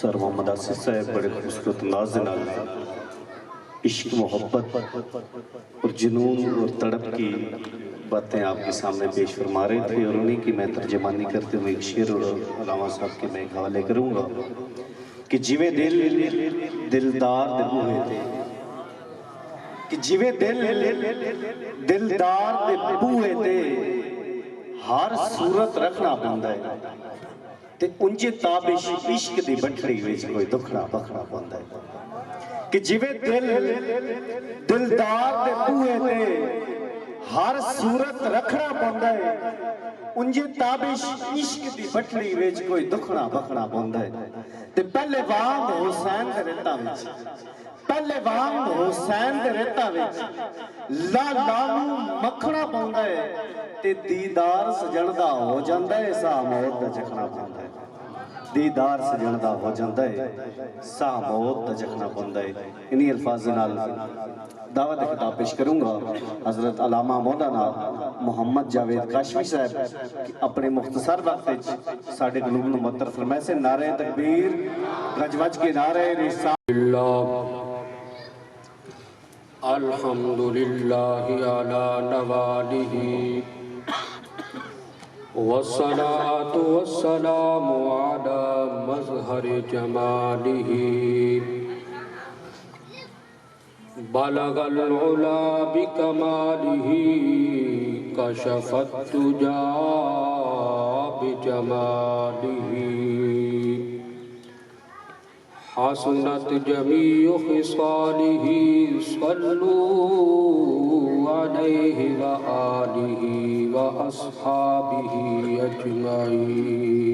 سر محمد آصف صاحب بڑے خوبصورت انداز نال عشق محبت اور جنون اور تڑپ کی باتیں آپ کے سامنے پیش فرما رہے تھے اور انہیں کی میں ترجمانی کرتے ہوئے ایک شعر اور علامہ صاحب کے میں ایک حوالے کروں گا کہ جیوے دل دلدار دے بوئے تھے کہ جیوے دل دلدار دے بوئے تھے ہر صورت رکھنا بندہ ہے تے انجے تابش عشق دی بٹھڑی ویچ کوئی دکھنا بکھنا بندہ ہے کہ جیوے دلدار دے بوئے تھے ہر صورت رکھنا بندہ ہے انجے تابش عشق دی بٹھڑی ویچ کوئی دکھنا بکھنا بندہ ہے تے پہلے وام حسین دے رہتا ویچ پہلے وام حسین دے رہتا ویچ لالو مکھنا بندہ ہے تے دیدار سجندہ ہو جاندہ ہے سا موت دا جکھنا بندہ ہے دیدار سجندہ ہو جاندہ ہے سا موت دا جکھنا بندہ ہے انہی الفاظ نال دعوت خطاب پیش کروں گا حضرت علامہ مولانا محمد جاوید کاشمی صاحب اپنے مختصر وقت ساڑھے قلوب نمتر فرمائے سے نعرہ تکبیر گجوج کے نعرہ رسالہ الحمدللہ علی نوالہ والصلاة والسلام علی مظہر جمالہ بلغ العلا بکمالہ کشف التجا بجمالہ حسنت جمیع خصالہ صلو علیہ وآلہ وأصحابہ اجمعین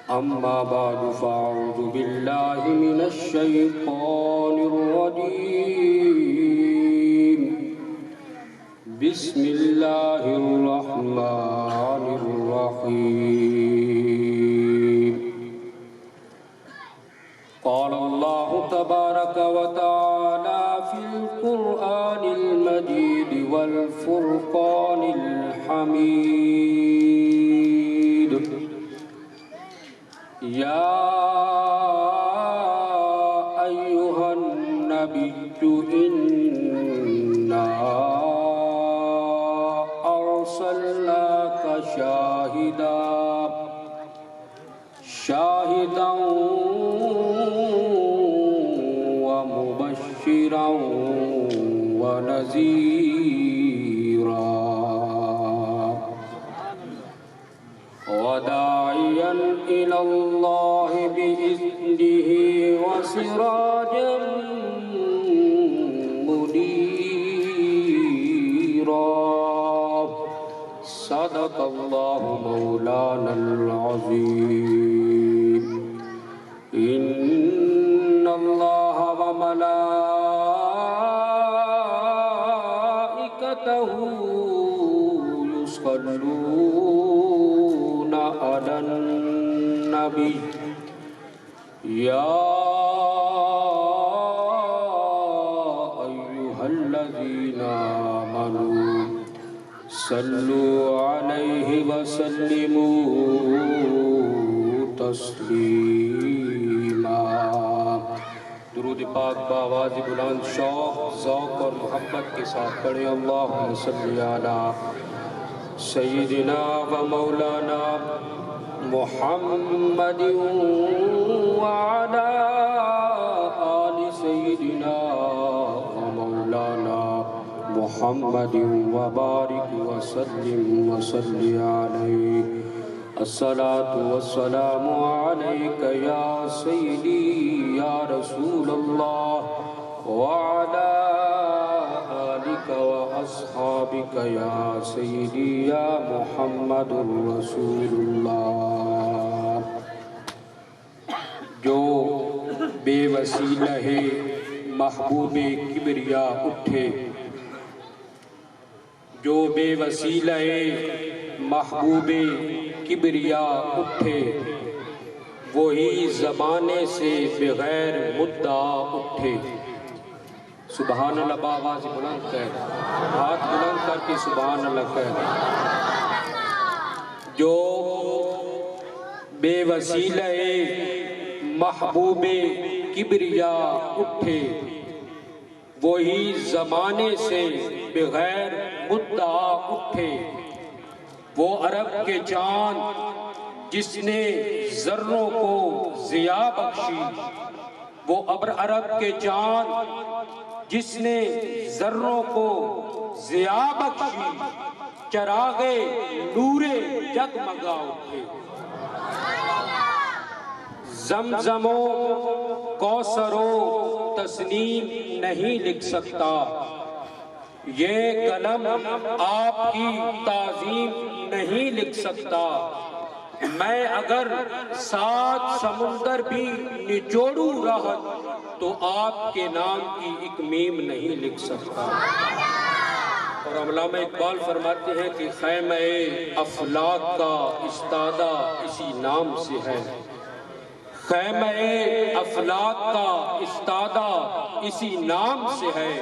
اما بعد فاعوذ باللہ من الشیطان الرجیم بسم اللہ الرحمن الرحیم قال اللہ تبارک وتعالی فی القرآن المجید والفرقان الحمید یا ایہا النبی انا ارسلناک شاہدا ومبشرا ونذیرا وداعیا الی اللہ بإذنہ وسراجا منیرا صدق اللہ مولانا العظیم ان اللہ وملائکتہ یصلون علی النبی یا ایہا الذین آمنوا صلوا علیہ وسلموا تسلیما درود پاک بآواز بلند شوق ذوق اور محبت کے ساتھ پڑھیں اللہم صلی علی سیدنا و مولانا محمد وعلی آل سیدنا و مولانا محمد وبارک وسلم وصلی علیہ الصلاة والسلام علیک یا سیدی یا رسول اللہ وعلی آلک واصحابک یا سیدی یا محمد رسول اللہ جو بے وسیلہ محبوب کبریا اٹھے جو بے وسیلہ محبوب کبریا اٹھے وہی زمانے سے بغیر مدعا اٹھے سبحان اللہ بآواز بلند کہہ ہاتھ بلند کر کے سبحان اللہ کہہ جو بے وسیلہ محبوب کبریا اٹھے، وہی زمانے سے بغیر مدعا اٹھے۔ وہ عرب کے چاند جس نے ذروں کو ضیاء بخشی، وہ عرب کے چاند جس نے ذروں کو ضیاء بخشی، چراغ نور جگمگا اٹھے۔ زمزم و کوثر و تسنیم نہیں لکھ سکتا، یہ قلم آپ کی تعظیم نہیں لکھ سکتا۔ میں اگر 7 سمندر بھی نچوڑوں راحت، تو آپ کے نام کی ایک میم نہیں لکھ سکتا۔ اور علامہ اقبال فرماتے ہیں کہ خیمہ افلاک کا استادہ اسی نام سے ہے، خیمہ افلاک کا استادہ اسی نام سے ہے،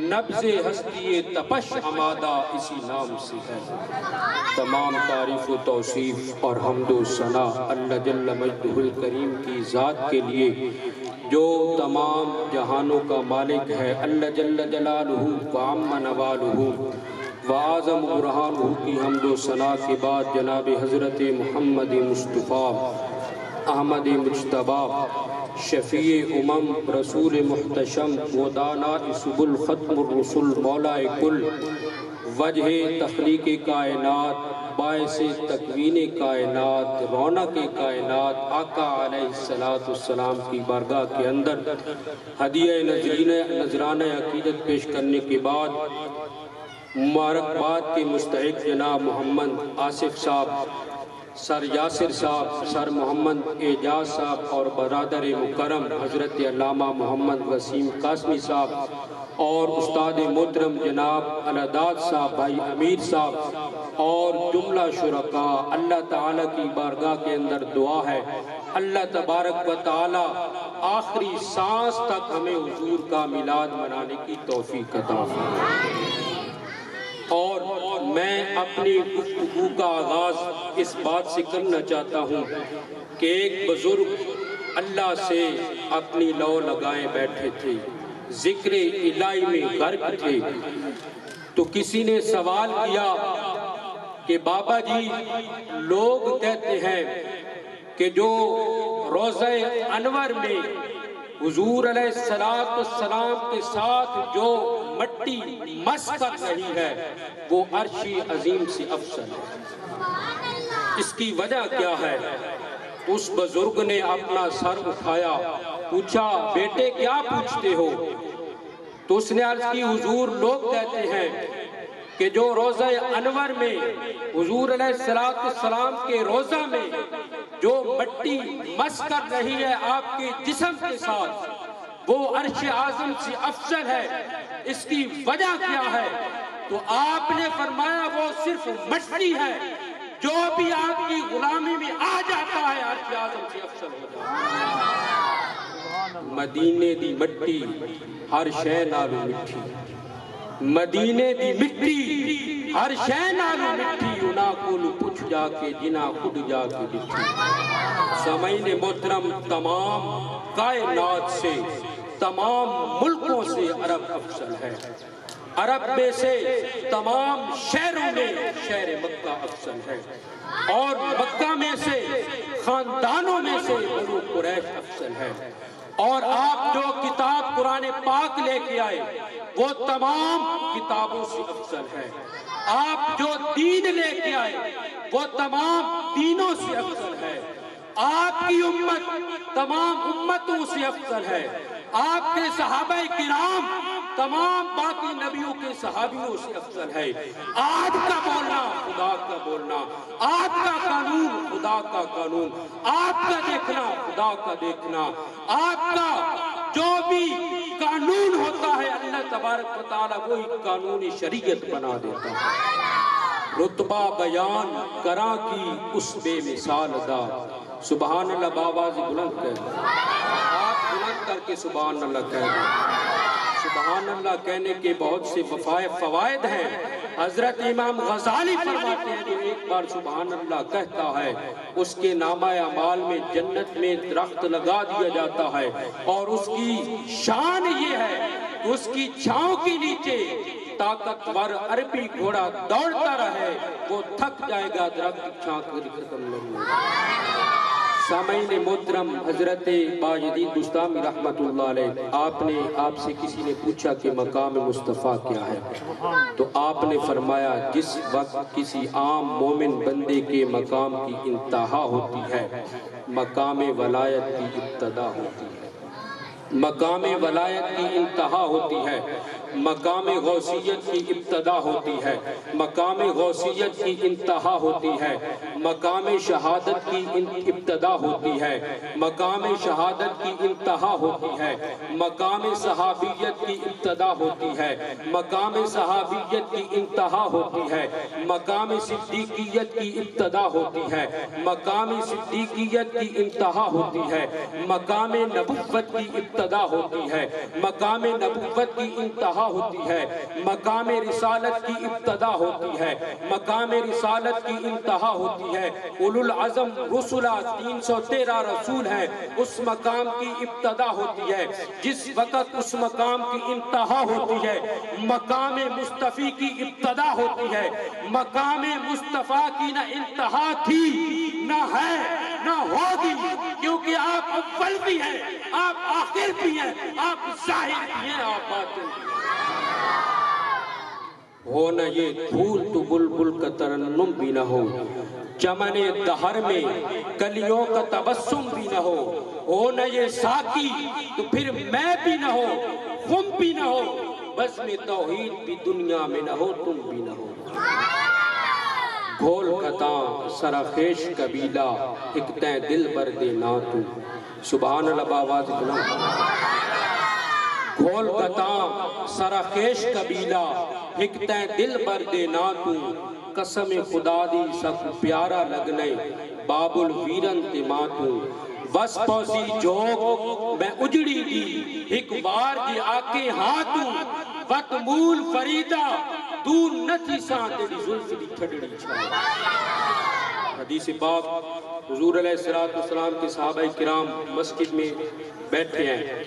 نبض ہستی تپش ہمادہ اسی نام سے ہے۔ تمام تعریف و توصیف اور حمد و ثنا اللہ جل مجدہ الکریم کی ذات کے لیے، جو تمام جہانوں کا مالک ہے، اللہ جل جلالہ وعم نوالہ وعظم برہانہ کی حمد و ثنا کے بعد جناب حضرت محمد مصطفیٰ احمد مجتبیٰ شفیع رسول محتشم و دانا سبل ختم الرسل مولا کل، وجہ تخلیق کائنات، باعث تکوین کائنات، رونق کائنات، آقا علیہ السلام کی بارگاہ کے اندر ہدیہ نذرانہ عقیدت پیش کرنے کے بعد مبارکباد کے مستحق جناب محمد آصف صاحب، سر یاسر صاحب، سر محمد اعجاز صاحب اور برادر مکرم حضرت علامہ محمد وسیم قاسمی صاحب اور استاد محترم جناب الداد صاحب، بھائی امیر صاحب اور جملہ شرکاء، اللہ تعالیٰ کی بارگاہ کے اندر دعا ہے اللہ تبارک و تعالیٰ آخری سانس تک ہمیں حضور کا میلاد منانے کی توفیق عطا فرمائے۔ اور میں اپنی گفتگو کا آغاز اس بات سے کرنا چاہتا ہوں کہ ایک بزرگ اللہ سے اپنی لو لگائے بیٹھے تھے، ذکر الہی میں غرق تھے، تو کسی نے سوال کیا کہ بابا جی لوگ کہتے ہیں کہ جو روضہ انور میں حضور علیہ السلام کے ساتھ جو مٹی مس کر رہی ہے وہ عرش عظیم سے افضل ہے، اس کی وجہ کیا ہے؟ اس بزرگ نے اپنا سر اٹھایا، پوچھا بیٹے کیا پوچھتے ہو؟ تو اس نے عرض کی حضور لوگ کہتے ہیں کہ جو روضہ انور میں حضور علیہ السلام کے روضہ میں جو مٹی مس کر رہی ہے آپ کے جسم کے ساتھ وہ عرش اعظم سے افضل ہے، اس کی وجہ کیا ہے؟ تو آپ نے فرمایا وہ صرف مٹی ہے، جو بھی آپ کی غلامی میں آ جاتا ہے عرش اعظم سے افضل ہو جاتا ہے۔ مدینے دی مٹی ہر شے نالوں مٹھی، مدینے دی مٹی ہر شے نالوں مٹھی، انہاں کول پوچھ جا کے جنہاں خود جا کے ڈٹھی۔ سامعین محترم، تمام کائنات سے، تمام ملکوں سے عرب افضل ہے، عرب میں سے تمام شہروں میں شہر مکہ افضل ہے، اور مکہ میں سے خاندانوں میں سے بنو قریش افضل ہے، اور آپ جو کتاب قرآن پاک لے کے آئے وہ تمام کتابوں سے افضل ہے، آپ جو دین لے کے آئے وہ تمام دینوں سے افضل ہے، آپ کی امت تمام امتوں سے افضل ہے، آپ کے صحابہ کرام تمام باقی نبیوں کے صحابیوں سے افضل ہے۔ آج کا بولنا خدا کا بولنا، آج کا قانون خدا کا قانون، آپ کا دیکھنا خدا کا دیکھنا، آپ کا جو بھی قانون ہوتا ہے اللہ تبارک و تعالیٰ وہی قانون شریعت بنا دیتا ہے۔ رتبہ بیان کراں کی اس بے مثال ادا، سبحان اللہ بآواز بلند کہہ دیں، آپ بلند کر کے سبحان اللہ کہہ دیں۔ سبحان اللہ کہنے کے بہت سے فوائد ہیں۔ حضرت امام غزالی فرماتے ہیں کہ ایک بار سبحان اللہ کہتا ہے اس کے نامہ اعمال میں جنت میں درخت لگا دیا جاتا ہے، اور اس کی شان یہ ہے کہ اس کی چھاؤں کے نیچے طاقتور عربی گھوڑا دوڑتا رہے، وہ تھک جائے گا، درخت کی چھاؤں کبھی ختم نہیں ہوگا۔ سامعین محترم، حضرت باجدید بستامی رحمت اللہ علیہ آپ سے کسی نے پوچھا کہ مقام مصطفیٰ کیا ہے، تو آپ نے فرمایا جس وقت کسی عام مومن بندے کے مقام کی انتہا ہوتی ہے، مقام ولایت کی ابتدا ہوتی ہے۔ مقام ولایت کی انتہا ہوتی ہے، مقام غوثیت کی ابتدا ہوتی ہے، مقام غوثیت کی انتہا ہوتی ہے، مقام شہادت کی ابتدا ہوتی ہے، مقام شہادت کی انتہا ہوتی ہے، مقام صحابیت کی ابتدا ہوتی ہے، مقام صحابیت کی انتہا ہوتی ہے، مقام صدیقیت کی ابتدا ہوتی ہے، مقام صدیقیت کی انتہا ہوتی ہے، مقام نبوت کی ابتدا ہوتی ہے، مقام نبوت کی انتہا ہوتی ہے، مقام رسالت کی ابتدا ہوتی ہے، مقام رسالت کی انتہا ہوتی ہے۔ اولو العزم رسولہ 313 رسول ہیں، اس مقام کی ابتدا ہوتی ہے۔ جس وقت اس مقام کی انتہا ہوتی ہے، مقام مصطفی کی ابتدا ہوتی ہے۔ مقام مصطفیٰ کی نہ انتہا تھی، نہ ہے، نہ ہوگی، کیونکہ آپ اول بھی ہیں، آپ آخر بھی ہیں، آپ ظاہر بھی ہیں، آپ باطن بھی ہیں۔ ہو نہ یہ پھول تو بلبل کا ترنم بھی نہ ہو، چمن دہر میں کلیوں کا تبسم بھی نہ ہو نہ یہ ساقی تو پھر میں بھی نہ ہو، خم بھی نہ ہو، بس میں توحید بھی دنیا میں نہ ہو، تم بھی نہ ہو۔ گھول کتاں سرخیش قبیلہ ہکتیں دل بردے نا تو، سبحان اللہ باواز کلام۔ گھول کتاں سرخیش قبیلہ ہکتیں دل بردے نا تو، قسم خدا دی سب پیارا لگنے باب الویرن تے ماتوں، وس پوسی جوگ میں اجڑی دی ایک وار دی آکے ہاتھوں، وقت مول فریدہ دور نہ تھی ساں تیری زلف دی چھڑڑی چھاؤں۔ حدیث پاک حضور علیہ السلام کے صحابہ کرام مسجد میں بیٹھے ہیں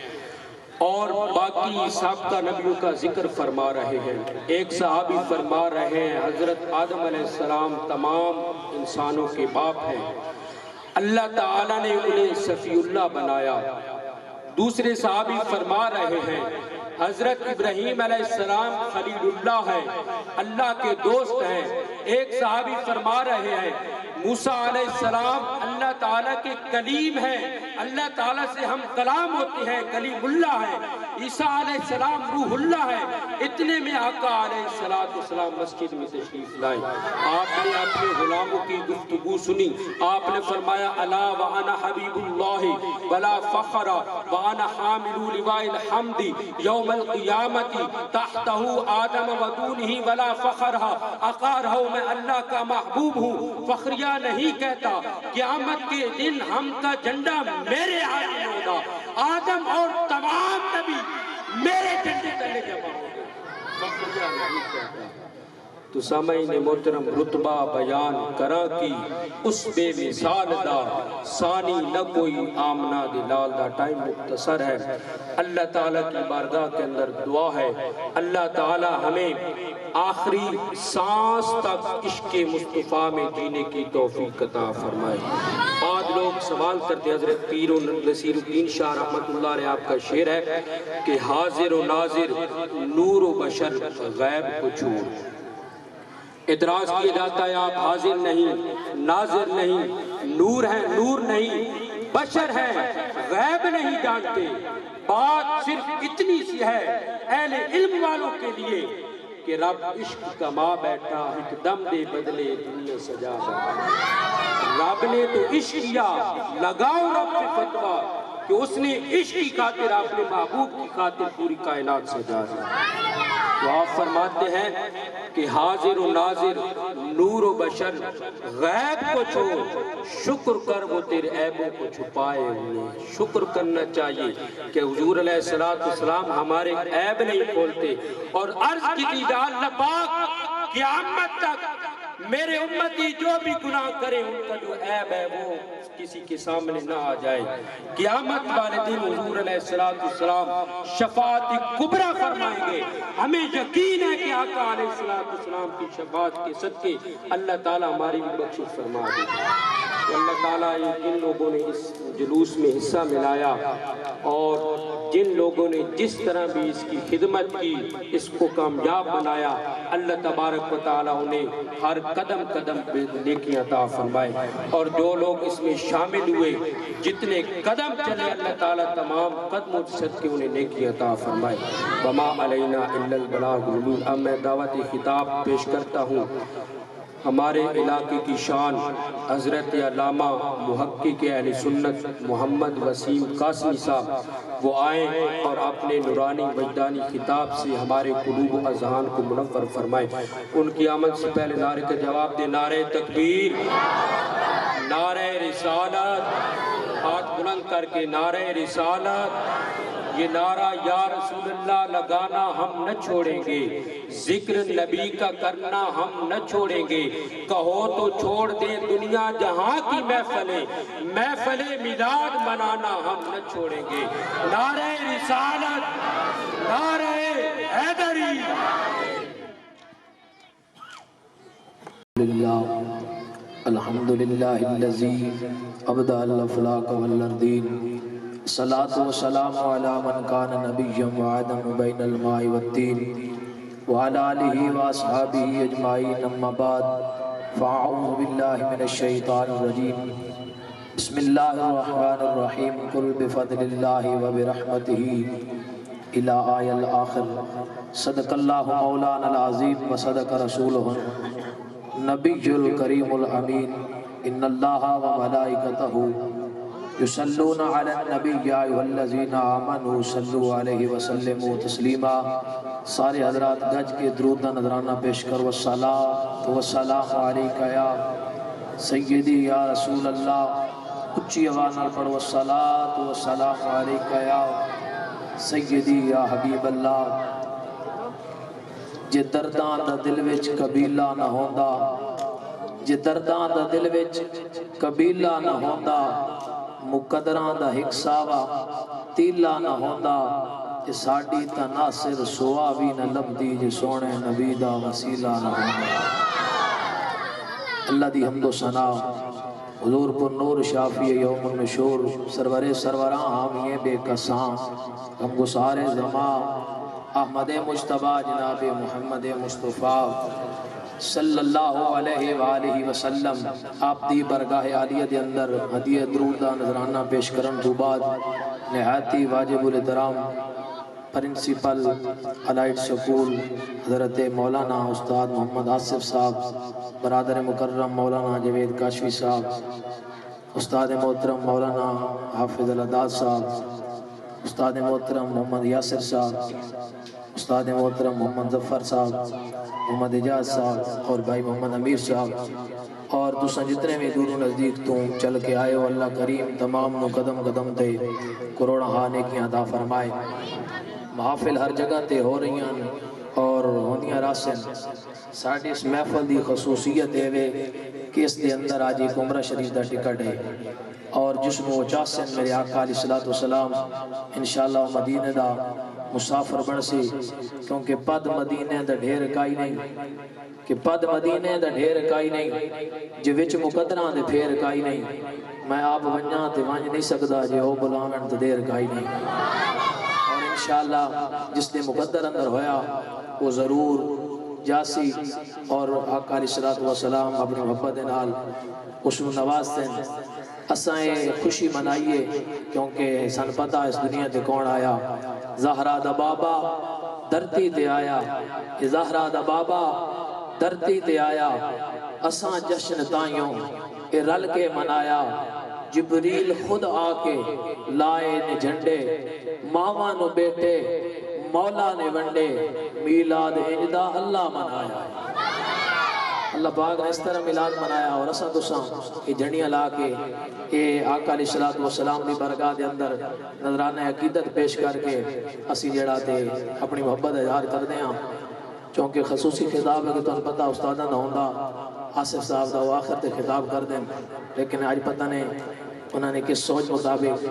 اور باقی سابقہ نبیوں کا ذکر فرما رہے ہیں۔ ایک صحابی فرما رہے ہیں حضرت آدم علیہ السلام تمام انسانوں کے باپ ہیں، اللہ تعالیٰ نے انہیں صفی اللہ بنایا۔ دوسرے صحابی فرما رہے ہیں حضرت ابراہیم علیہ السلام خلیل اللہ ہے، اللہ کے دوست ہیں۔ ایک صحابی فرما رہے ہیں موسیٰ علیہ السلام اللہ تعالیٰ کے کلیم ہیں، اللہ تعالیٰ سے ہم کلام ہوتے ہیں، کلیم اللہ ہے۔ عیسیٰ علیہ السلام روح اللہ ہے۔ اتنے میں آقا علیہ السلام مسجد میں تشریف لائے، آپ نے اپنے غلاموں کی گفتگو سنی، آپ نے فرمایا الا وانا حبیب اللہ ولا فخر وانا حامل لواء الحمد یوم القیامت تحتہ آدم ودونہ ولا فخرہ، اقارہ میں اللہ کا محبوب ہوں، فخریہ نہیں کہتا۔ قیامت کے دن ہم کا جھنڈا میرے ہاتھ میں ہوگا، آدم اور تمام نبی میرے جھنڈے تلے جمع ہوں گے، فخریہ نہیں کہتا۔ تو سامعین محترم رتبہ بیان کرا کی اس بے مثال دا ثانی نہ کوئی آمنہ دلال دا ٹائم مختصر ہے۔ اللہ تعالیٰ کی بارگاہ کے اندر دعا ہے اللہ تعالیٰ ہمیں آخری سانس تک عشق مصطفیٰ میں جینے کی توفیق عطا فرمائے۔ آج لوگ سوال کرتے حضرت پیر و نصیر الدین شاہ رحمت اللہ علیہ آپ کا شعر ہے کہ حاضر و ناظر نور و بشر غیب کو چھوڑ۔ اعتراض کیا جاتا ہے آپ حاضر نہیں، ناظر نہیں، نور ہیں نور نہیں، بشر ہیں، غیب نہیں جانتے۔ بات صرف اتنی سی ہے اہل علم والوں کے لیے کہ رب عشق کما بیٹھا ایک دم دے بدلے دنیا سجا بیٹھا۔ رب نے تو عشق کیا، لگاؤ رب سے فتویٰ کہ اس نے عشق کی خاطر اپنے محبوب کی خاطر پوری کائنات سجا دی۔ تو آپ فرماتے ہیں کہ حاضر و ناظر نور و بشر غیب کو چھوڑ شکر کر وہ تیرے عیبوں کو چھپائے ہوئے. شکر کرنا چاہیے کہ حضور علیہ السلام ہمارے عیب نہیں کھولتے. اور عرض کی تھی یا اللہ پاک قیامت تک میرے امتی جو بھی گناہ کرے ان کا جو عیب ہے وہ کسی کے سامنے نہ آ جائے. قیامت والے دن حضور علیہ السلام شفاعت کبریٰ فرمائیں گے. ہمیں یقین ہے کہ آقا علیہ السلام کی شفاعت کے صدقے اللہ تعالیٰ ہماری بھی بخشش فرما دے. تو اللہ تعالیٰ جن لوگوں نے اس جلوس میں حصہ ملایا اور جن لوگوں نے جس طرح بھی اس کی خدمت کی اس کو کامیاب بنایا اللہ تبارک و تعالیٰ انہیں ہر قدم قدم پہ نیکیاں عطا فرمائے. اور جو لوگ اس میں شامل ہوئے جتنے قدم چلے اللہ تعالیٰ تمام قدموں سے صدقے انہیں نیکیاں عطا فرمائے. وما علینا الا البلاغ المبین. اب میں دعوت خطاب پیش کرتا ہوں ہمارے علاقے کی شان حضرت علامہ محقق اہل سنت محمد وسیم قاسمی صاحب وہ آئیں اور اپنے نورانی وجدانی خطاب سے ہمارے قلوب و اذہان کو منور فرمائیں. ان کی آمد سے پہلے نعرے کا جواب دے. نعرہ تکبیر، نعرہ رسالت. ہاتھ بلند کر کے نعرہ رسالت. یہ نعرہ یا رسول اللہ لگانا ہم نہ چھوڑیں گے، ذکر نبی کا کرنا ہم نہ چھوڑیں گے. کہو تو چھوڑ دیں دنیا جہاں کی محفلیں، محفل میلاد منانا ہم نہ چھوڑیں گے. نعرہ رسالت، نعرہ حیدری. الحمدللہ الذی ابدع الافلاک والاردین. صلاة و سلام علی من کان نبیا وآدم بین الماء والتین وعلی آلہ واصحابہ اجمعین. اما بعد فاعوذ باللہ من الشیطان الرجیم. بسم اللہ الرحمن الرحیم. قل بفضل اللہ وبرحمتہ الى آی الآخر. صدق اللہ مولانا العظیم وصدق رسولہ نبی الکریم الامین. ان اللہ وملائکتہ یصلون علی النبی یا ایھا الذین آمنوا صلوا علیہ وسلموا تسلیما. سارے حضرات گج کے درود نذرانہ پیش کر. والصلاۃ والسلام علیک یا سیدی یا رسول اللہ. اچھی آواز نال پڑھو. والصلاۃ والسلام علیک یا سیدی یا حبیب اللہ. جے درداں دا دل وچ قبیلہ نہ ہوندا، جے درداں دا دل وچ قبیلہ نہ ہوندا، مقدراں دا ہک ساوا تیلا نہ ہوندا، تے ساڈی تا ناصر سوا بھی نہ لبدی جے سونے نبی دا وسیلہ نہ ہوندا. اللہ دی حمد و ثنا حضور پر نور شافی یوم النشور سرور سروراں حامی بے کساں ہم گسار زمان احمد مجتبیٰ جناب محمد مصطفیٰ صلی اللہ علیہ وآلہ وسلم. آپ دی برگاہ عالیہ دے اندر ہدیہ درود دا نذرانہ پیش کرن تو بعد نہایتی واجب الاحترام پرنسپل الائٹ سکول حضرت مولانا استاد محمد آصف صاحب، برادر مکرم مولانا جوید کاشفی صاحب، استاد محترم مولانا حافظ العداد صاحب، استاد محترم محمد یاسر صاحب، استاد محترم محمد ظفر صاحب، محمد اجاز صاحب اور بھائی محمد امیر صاحب اور دوسرا جتنے بھی دور و نزدیک تو چل کے آئے ہو، اللہ کریم تمام نو قدم قدم تے کروڑا ہانے کی عطا فرمائے. محافل ہر جگہ تے ہو رہی ہیں اور ہونیاں راسن. ساڑھی اس محفل دی خصوصیت ہے کہ اس دے اندر آج ایک عمرہ شریف دا ٹکٹ ہے اور جس کو چاسن میرے آقا علیہ السلام انشاءاللہ مدینہ دا مسافر بن سی، کیونکہ پد مدینہ دا ڈھیر کائی نہیں، کہ پد مدینہ دا ڈھیر کائی نہیں، جو وچ مقدران دے پھیر کائی نہیں. میں آپ ونجاں تے ونج نہیں سکدا جے او بلاون تے دیر کائی نہیں. اور انشاءاللہ جس دے مقدر اندر ہویا وہ ضرور جاسی اور آقا علیہ السلام اپنی محبت نال اس نو نوازتے ہیں. اسائیں خوشی منائیے کیونکہ سن پتہ اس دنیا تے کون آیا. زہرا دا بابا دھرتی تے آیا، زہرا دا بابا دھرتی تے آیا. اساں جشن تائیوں اے رل کے منایا. جبریل خود آ کے لائے نے جھنڈے، ماواں نو بیٹے مولا نے ونڈے. میلاد انجدہ اللہ منایا ہے۔ اللہ پاک نے اس طرح میلاد منایا اور اساں تساں یہ جھنڈیاں لا کے یہ آقا علیہ الصلوۃ والسلام دی بارگاہ دے اندر نذرانہ عقیدت پیش کر کے اسی جڑا تے اپنی محبت اظہار کردے ہاں۔ چونکہ خصوصی خطاب ہے کہ تمہیں پتہ استاداں دا ہوندا آصف صاحب دا وہ آخر تے خطاب کر دیں، لیکن آج پتہ نہیں انہوں نے کس سوچ مطابق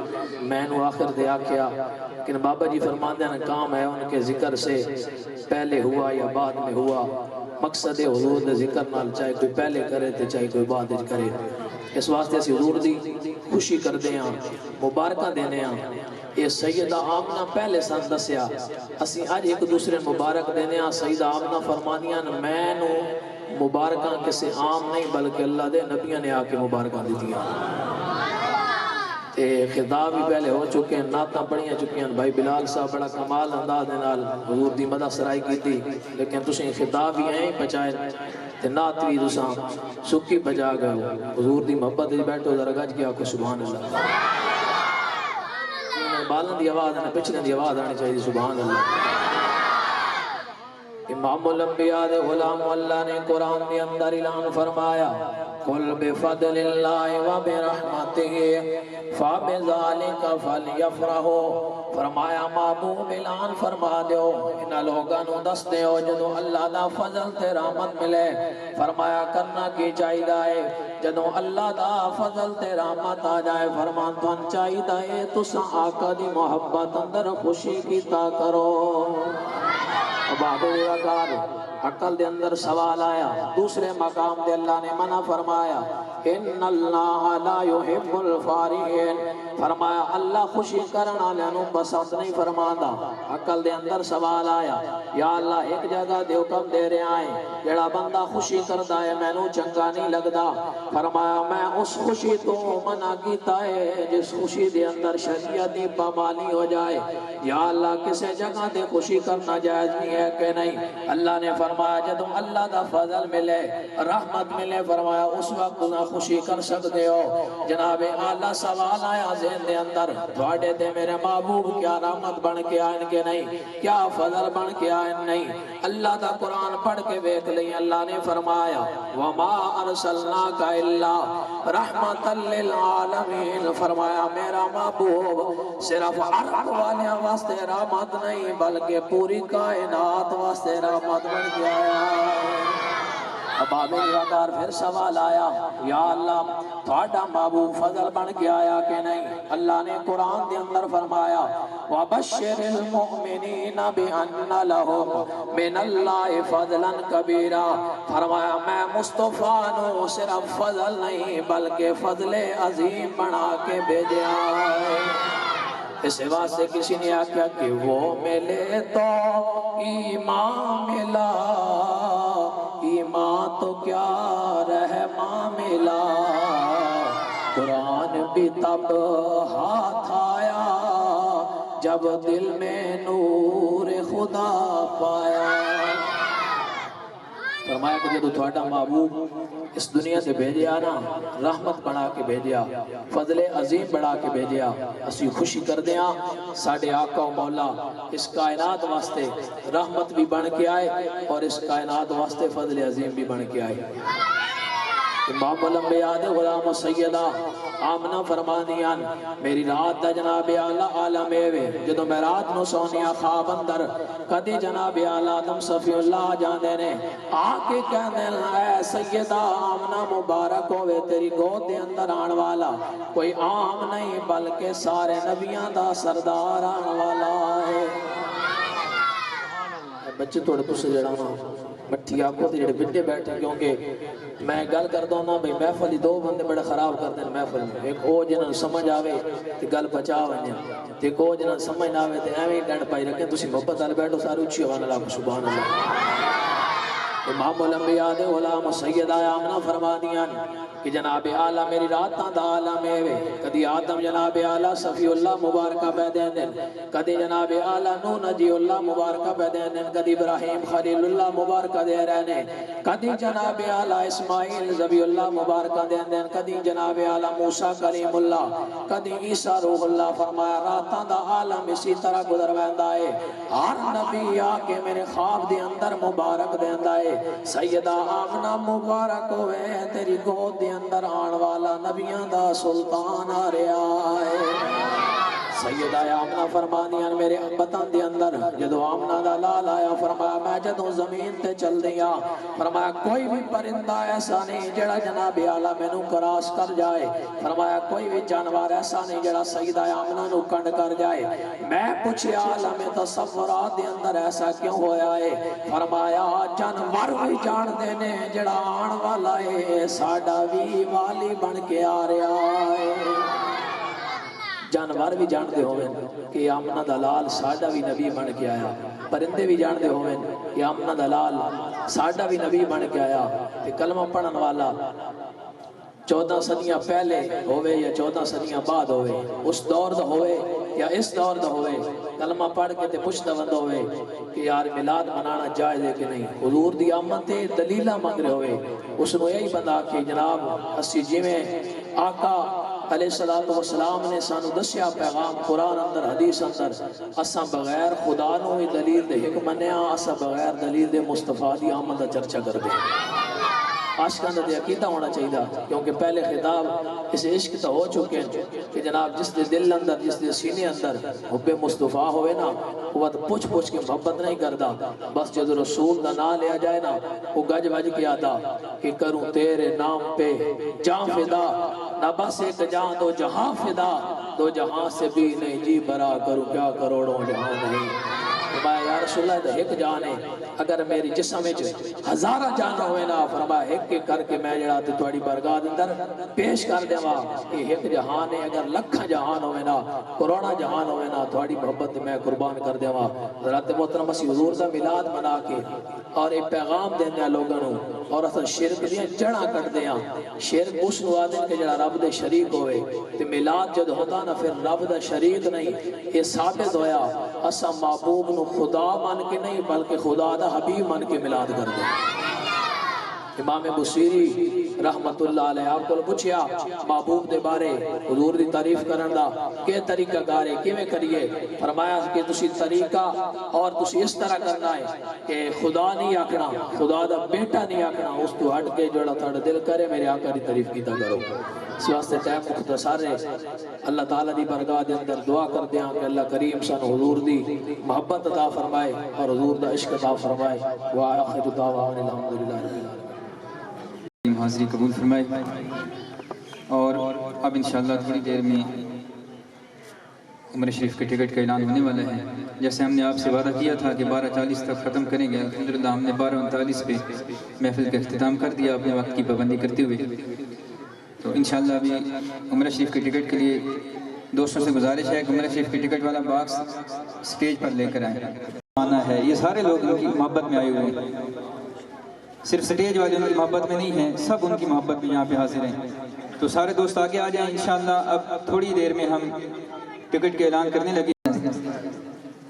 میں نو آخر دے آکھیا، لیکن بابا جی فرماتے ہیں کام ہے ان کے ذکر سے پہلے ہوا یا بعد میں ہوا، مقصد حضور دے ذکر نال چاہے کوئی پہلے کرے تے چاہے کوئی بعد کرے۔ اس واسطے اسی حضور دی خوشی کر دے ہیں، مبارکہ دینے ہیں۔ یہ سیدہ آمنہ پہلے سن دسیا، اسی آج ایک دوسرے مبارک دینے ہیں۔ سیدہ آمنہ فرمانیاں میں نو مبارکہ کسے عام نہیں بلکہ اللہ دے نبیوں نے آ کے مبارکہ دی دیا۔ خطاب بھی پہلے ہو چکے ہیں، نعتاں پڑھیاں چکے ہیں، بھائی بلال صاحب بڑا کمال انداز دے نال حضور دی مدح سرائی کی تھی، لیکن تسیں خطاب بھی ہیں پچائے تے نعت بھی تساں سکی پجا گئے ہو۔ حضور دی محبت دی بیٹھو ذرا گج کے آکو سبحان اللہ۔ بالن دی آواز ہے پچھلے دی آواز آنی چاہیے سبحان اللہ۔ امام الانبیاء دے غلام اللہ نے قرآن دے اندر اعلان فرمایا قل بفضل اللہ وبرحمتہ فبذالک فلیفرحوا، فرمایا محبوب اعلان فرما دیو انہاں لوگاں نو دس دیو جدوں اللہ دا فضل تے رحمت ملے، فرمایا کرنا کی چاہیے جدوں اللہ دا فضل تے رحمت آ جائے، فرمان تھن چاہیے تساں آقا دی محبت اندر خوشی کیتا کرو۔ بابے وقار عقل دے اندر سوال آیا، دوسرے مقام دے اللہ نے منع فرمایا ان اللہ لا يحب الفارحین، فرمایا اللہ خوشی کرنا لینوں پسند نہیں فرماتا۔ عقل دے اندر سوال آیا یا اللہ ایک جگہ دے حکم دے رہے آئے جڑا بندہ خوشی کردا ہے مینوں چنگا نہیں لگدا، فرمایا میں اس خوشی تو منع کیتا ہے جس خوشی دے اندر شریعت دی پامالی ہو جائے۔ یا اللہ کسے جگہ دے خوشی کرنا جائز نہیں ہے کہ نہیں؟ اللہ نے فرمایا جدوں اللہ دا فضل ملے رحمت ملے، فرمایا اس وقت نہ خوشی کر سکتے ہو۔ جناب اعلیٰ سوال آیا ذہن دے اندر تھوڑے دے میرے محبوب کیا رحمت بن کے آئیں کہ نہیں، کیا فضل بن کے آئیں نہیں؟ اللہ دا قرآن پڑھ کے بیک لیں، اللہ نے فرمایا وَمَا أَرْسَلْنَاكَ إِلَّا رَحْمَةً لِلْعَالَمِينَ، فرمایا میرا محبوب صرف عرب والے واسطے رحمت نہیں بلکہ پوری کائنات واسطے رحمت بن کے آیا۔ اب آبے وقار پھر سوال آیا یا اللہ تھوڑا محبوب فضل بن کے آیا کہ نہیں؟ اللہ نے قرآن دے اندر فرمایا وَبَشِّرِ الْمُؤْمِنِينَ بِأَنَّ لَهُمْ مِنَ اللَّهِ فَضْلًا كَبِيرًا، فرمایا میں مصطفیٰ نو صرف فضل نہیں بلکہ فضل عظیم بنا کے بھیجا ہے۔ اس واسطے کسی نے آکھا کہ وہ ملے تو ایمان ملا، ایمان تو کیا رحمان ملا، قرآن بھی تب ہاتھ آیا جب دل میں نور خدا پایا۔ فرمایا کہ جدو تھوڑا محبوب اس دنیا سے بھیجیا نا رحمت بنا کے بھیجیا، فضل عظیم بڑھا کے بھیجیا، اسی خوشی کر دیا ساڑھے آقا و مولا اس کائنات واسطے رحمت بھی بن کے آئے اور اس کائنات واسطے فضل عظیم بھی بن کے آئے۔ امام الانبیاء دے غلام و سیدہ آمنہ فرمانیاں میری رات دا جناب اعلیٰ عالم اے جدو میں رات نو سونیا خواب اندر کدی جناب اعلیٰ آدم صفی اللہ جاندے نے آکے کہنے اے سیدہ آمنہ مبارک ہوئے تیری گود دے اندر آن والا کوئی عام نہیں بلکہ سارے نبیاں دا سردار آن والا ہے۔ بچے توڑے تو سے جڑا ہوں مٹھی آپ کو تے جڑے بڑے بیٹھے کیونکہ میں گل کرتا ہوں نا بھئی محفل ہی دو بندے بڑے خراب کرتے ہیں محفل میں، ایک او جنہاں سمجھ آوے تے گل بچا ونجے تے ایک او جنہاں سمجھ نہ آوے تے ایویں ڈنڈ پائی رکھیں تسی محبت والے بیٹھو سارے اچھی آواز اللہ سبحان اللہ۔ امام الانبیاء دے غلام سیدہ آمنہ فرما دیاں کہ جناب اعلیٰ میری راتاں دا عالم ہے کدی آدم جناب اعلیٰ صفی اللہ مبارکہ پہ دین دن کدی جناب اعلیٰ نو نجی اللہ مبارکہ پہ دین دن کدی ابراہیم خلیل اللہ مبارکہ دے رہنے کدی جناب اعلیٰ اسماعیل زبی اللہ مبارکہ دین دن کدی جناب اعلیٰ موسیٰ کریم اللہ کدی عیسیٰ روح اللہ فرمایا راتاں دا عالم اسی طرح گزر ویندا ہے ہر نبی آکے میرے خواب دے اندر مبارک دیندا ہے سیدہ آمنہ مبارک ہوئے تیری گود دے اندر آن والا نبیاں دا سلطان آ رہا ہے سیدہ آمنہ فرمانیاں میرے بطن دے اندر جدو آمنہ دا لال آیا فرمایا میں جدو زمین تے چل دیا فرمایا کوئی بھی پرندہ ایسا نہیں جڑا جناب اعلیٰ میں نو کراس کر جائے فرمایا کوئی بھی جانور ایسا نہیں جڑا سیدہ آمنہ نو کنڈ کر جائے میں پوچھے عالم تصورات دے اندر ایسا کیوں ہویا ہے فرمایا جانور بھی جان دینے جڑا آن والا ہے ساڑا بھی والی بن کے آ رہا ہے جانور بھی جان دے ہوئے کہ آمنہ دلال ساڑھا بھی نبی بن کے آیا پرندے بھی جان دے ہوئے کہ آمنہ دلال ساڑھا بھی نبی بن کے آیا کہ کلمہ پڑھن والا 14 صدیاں پہلے ہوئے یا 14 صدیاں بعد ہوئے اس دور دا ہوئے یا اس دور دا ہوئے کلمہ پڑھ کے تے پوچھتا بند ہوئے کہ یار میلاد منانا جائز ہے کہ نہیں حضور دی آمد تے دلیلہ مانگ رہے ہوئے اس نے یہی بندہ کہ جناب اسی جی میں آقا علیہ السلام نے سانو دسیا پیغام قرآن اندر حدیث اندر اساں بغیر خدا نو ہی دلیل دے حکم منیا اساں بغیر دلیل دے مصطفیٰ دی آمد دا چرچا کر دے عاشقاں دا عقیدہ ہونا چاہیے کیونکہ پہلے خطاب اس عشق تا ہو چکے ہیں کہ جناب جس دے دل اندر جس دے سینے اندر حب مصطفیٰ ہوئے نا وہ پوچھ پوچھ کے محبت نہیں کردا بس جد رسول دا نام لیا جائے نا وہ گج بج کے آدا کہ کروں تیرے نام پہ جان فدا نہ بس ایک جان دو جہاں فدا دو جہاں سے بھی نہیں جی برا کروں کیا کروڑوں جہاں نہیں فرمایا یا رسول اللہ دا ایک جان ہے اگر میری جسم میں ہزارہ جان ہوئے نا فرمایا ایک کے کر کے میں جڑا تے تھوڑی برگاد اندر پیش کر دے وا کہ ایک جہان ہے اگر لکھاں جہان ہوئے نا کروڑا جہان ہوئے نا تھوڑی محبت میں قربان کر دے وا حضرت محترم مسیح حضور دا میلاد منا کے اور ایک پیغام دیندے لوگاں نو اور اصل شرک دیاں جڑاں کٹ دیاں شرک اس نو آدن کہ جڑا رب دے شریک ہوئے تے میلاد جد ہوتا نا پھر رب دا شریک نہیں یہ ثابت ہویا اسا محبوب نو خدا مان کے نہیں بلکہ خدا دا حبیب مان کے میلاد کر دے امام بصیری رحمت اللہ علیہ آپ کو پوچھیا محبوب دے بارے حضور دی تعریف کرن دا کہ طریقہ کارے کیویں کریے فرمایا کہ تسی طریقہ اور تسی اس طرح کرنا ہے کہ خدا نہیں آکھنا خدا دا بیٹا نہیں آکھنا اس تو ہٹ کے جوڑا تھوڑا دل کرے میرے آقا دی تعریف کیتا کرو اس واسطے ٹائم مختصر ہے اللہ تعالیٰ دی برگاہ دے اندر دعا کر دیاں کہ اللہ کریم سن حضور دی محبت عطا فرمائے اور حضور دا عشق عطا فرمائے وآخر دعوانا الحمدللہ رب العالمین حاضری قبول فرمائے اور اب انشاءاللہ تھوڑی دیر میں عمرہ شریف کے ٹکٹ کا اعلان ہونے والا ہے جیسے ہم نے آپ سے وعدہ کیا تھا کہ 12:40 تک ختم کریں گے الحمدللہ ہم نے 12:39 پہ محفل کا اختتام کر دیا اپنے وقت کی پابندی کرتے ہوئے تو انشاءاللہ ابھی عمرہ شریف کے ٹکٹ کے لیے دوستوں سے گزارش ہے کہ عمرہ شریف کے ٹکٹ والا باکس سٹیج پر لے کر آئیں آنا ہے یہ سارے لوگ ان کی محبت میں آئے ہوئے ہیں صرف سٹیج والے ان کی محبت میں نہیں ہیں سب ان کی محبت میں یہاں پہ حاضر ہیں تو سارے دوست آگے آ جائیں انشاءاللہ اب تھوڑی دیر میں ہم ٹکٹ کے اعلان کرنے لگے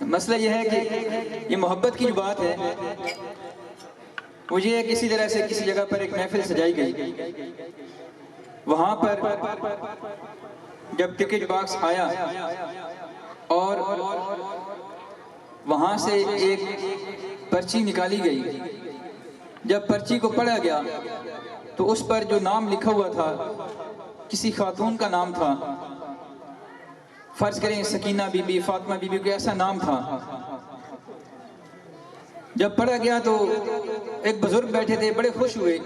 مسئلہ یہ ہے کہ یہ محبت کی جو بات ہے وہ یہ ہے کسی طرح سے کسی جگہ پر ایک محفل سجائی گئی وہاں پر جب ٹکٹ باکس آیا اور وہاں سے ایک پرچی نکالی گئی جب پرچی کو پڑھا گیا تو اس پر جو نام لکھا ہوا تھا کسی خاتون کا نام تھا فرض کریں سکینہ بی بی فاطمہ بی بی کوئی ایسا نام تھا جب پڑھا گیا تو ایک بزرگ بیٹھے تھے بڑے خوش ہوئے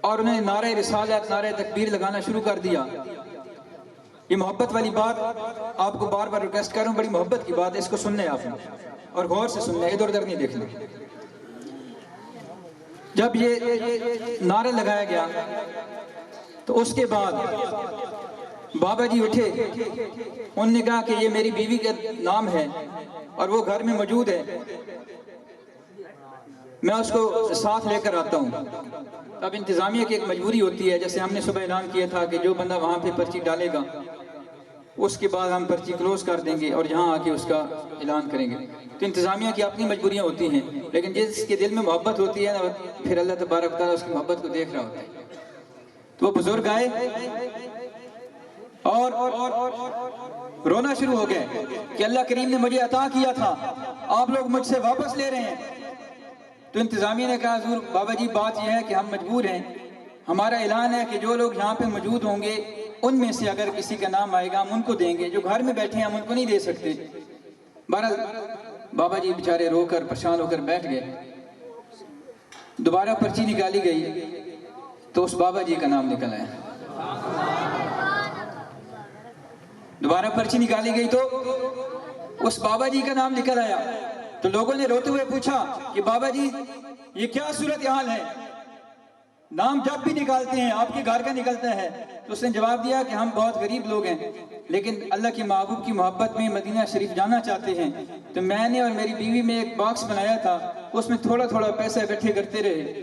اور انہیں نعرہ رسالت نعرہ تکبیر لگانا شروع کر دیا یہ محبت والی بات آپ کو بار بار ریکویسٹ کر رہا ہوں بڑی محبت کی بات ہے اس کو سننے آپ نے اور غور سے سننے ادھر ادھر نہیں دیکھنا جب یہ نعرہ لگایا گیا تو اس کے بعد بابا جی اٹھے انہوں نے کہا کہ یہ میری بیوی کا نام ہے اور وہ گھر میں موجود ہے میں اس کو ساتھ لے کر آتا ہوں. اب انتظامیہ کی ایک مجبوری ہوتی ہے، جیسے ہم نے صبح اعلان کیا تھا کہ جو بندہ وہاں پہ پرچی ڈالے گا اس کے بعد ہم پرچی کلوز کر دیں گے اور یہاں آ کے اس کا اعلان کریں گے. تو انتظامیہ کی اپنی مجبوریاں ہوتی ہیں، لیکن جس کے دل میں محبت ہوتی ہے نا، پھر اللہ تبارک تعالیٰ اس کی محبت کو دیکھ رہا ہوتا ہے. تو وہ بزرگ آئے اور رونا شروع ہو گئے کہ اللہ کریم نے مجھے عطا کیا تھا، آپ لوگ مجھ سے واپس لے رہے ہیں. تو انتظامیہ نے کہا حضور بابا جی بات یہ ہے کہ ہم مجبور ہیں، ہمارا اعلان ہے کہ جو لوگ یہاں پہ موجود ہوں گے ان میں سے اگر کسی کا نام آئے گا ہم ان کو دیں گے، جو گھر میں بیٹھے ہیں ہم ان کو نہیں دے سکتے. بہرحال بابا جی بیچارے رو کر پریشان ہو کر بیٹھ گئے. دوبارہ پرچی نکالی گئی تو اس بابا جی کا نام نکل آیا. دوبارہ پرچی نکالی گئی تو اس بابا جی کا نام نکل آیا. تو لوگوں نے روتے ہوئے پوچھا کہ بابا جی یہ کیا صورتحال ہے، نام جب بھی نکالتے ہیں آپ کے گھر کا نکلتا ہے. تو اس نے جواب دیا کہ ہم بہت غریب لوگ ہیں لیکن اللہ کے محبوب کی محبت میں مدینہ شریف جانا چاہتے ہیں. تو میں نے اور میری بیوی میں ایک باکس بنایا تھا، اس میں تھوڑا تھوڑا پیسہ اکٹھے کرتے رہے.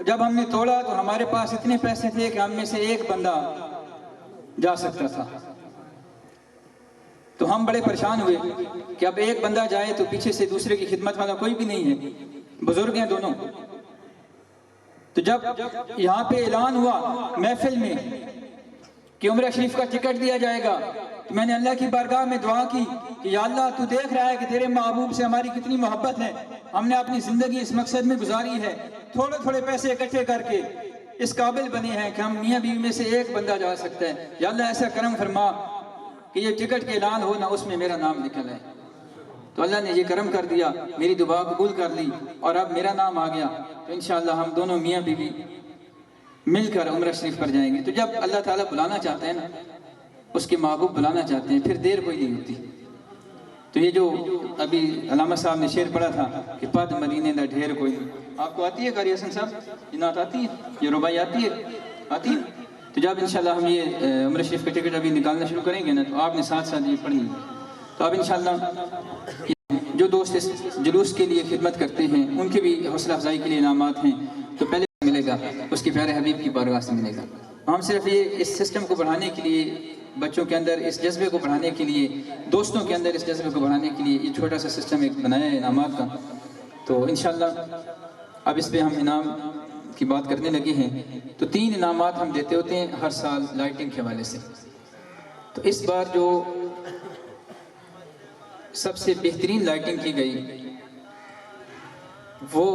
جب ہم نے توڑا تو ہمارے پاس اتنے پیسے تھے کہ ہم میں سے ایک بندہ جا سکتا تھا. تو ہم بڑے پریشان ہوئے کہ اب ایک بندہ جائے تو پیچھے سے دوسرے کی خدمت والا کوئی بھی نہیں ہے، بزرگ ہیں دونوں. تو جب یہاں پہ اعلان ہوا محفل میں کہ عمرہ شریف کا ٹکٹ دیا جائے گا، تو میں نے اللہ کی بارگاہ میں دعا کی کہ یا اللہ تو دیکھ رہا ہے کہ تیرے محبوب سے ہماری کتنی محبت ہے، ہم نے اپنی زندگی اس مقصد میں گزاری ہے، تھوڑے تھوڑے پیسے اکٹھے کر کے اس قابل بنے ہیں کہ ہم میاں بیوی میں سے ایک بندہ جا سکتا ہے. یا اللہ ایسا کرم فرما کہ یہ ٹکٹ کے اعلان ہو نہ اس میں میرا نام نکل آئے. تو اللہ نے یہ کرم کر دیا، میری دعا قبول کر لی اور اب میرا نام آ گیا. تو انشاءاللہ ہم دونوں میاں بیوی مل کر عمرہ شریف پر جائیں گے. تو جب اللہ تعالیٰ بلانا چاہتے ہیں نا، اس کے محبوب بلانا چاہتے ہیں، پھر دیر کوئی نہیں ہوتی. تو یہ جو ابھی علامہ صاحب نے شعر پڑھا تھا کہ پد مدینے دا ڈھیر کوئی نہیں، آپ کو آتی ہے قاری حسن صاحب؟ یہ نعت آتی ہے، یہ ربائی آتی ہے؟ تو جب انشاءاللہ ہم یہ عمرہ شریف کا ٹکٹ ابھی نکالنا شروع کریں گے نا، تو آپ نے ساتھ ساتھ یہ پڑھنی ہے. تو اب انشاءاللہ جو دوست اس جلوس کے لیے خدمت کرتے ہیں ان کے بھی حوصلہ افزائی کے لیے انعامات ہیں. تو پہلے ملے گا اس کے پیارے حبیب کی بارگاہ سے ملے گا. ہم صرف یہ اس سسٹم کو بڑھانے کے لیے، بچوں کے اندر اس جذبے کو بڑھانے کے لیے، دوستوں کے اندر اس جذبے کو بڑھانے کے لیے یہ چھوٹا سا سسٹم ایک بنایا ہے انعامات کا. تو انشاءاللہ اب اس پہ ہم انعام کی بات کرنے لگے ہیں. تو 3 انعامات ہم دیتے ہوتے ہیں ہر سال لائٹنگ کے حوالے سے. تو اس بار جو سب سے بہترین لائٹنگ کی گئی وہ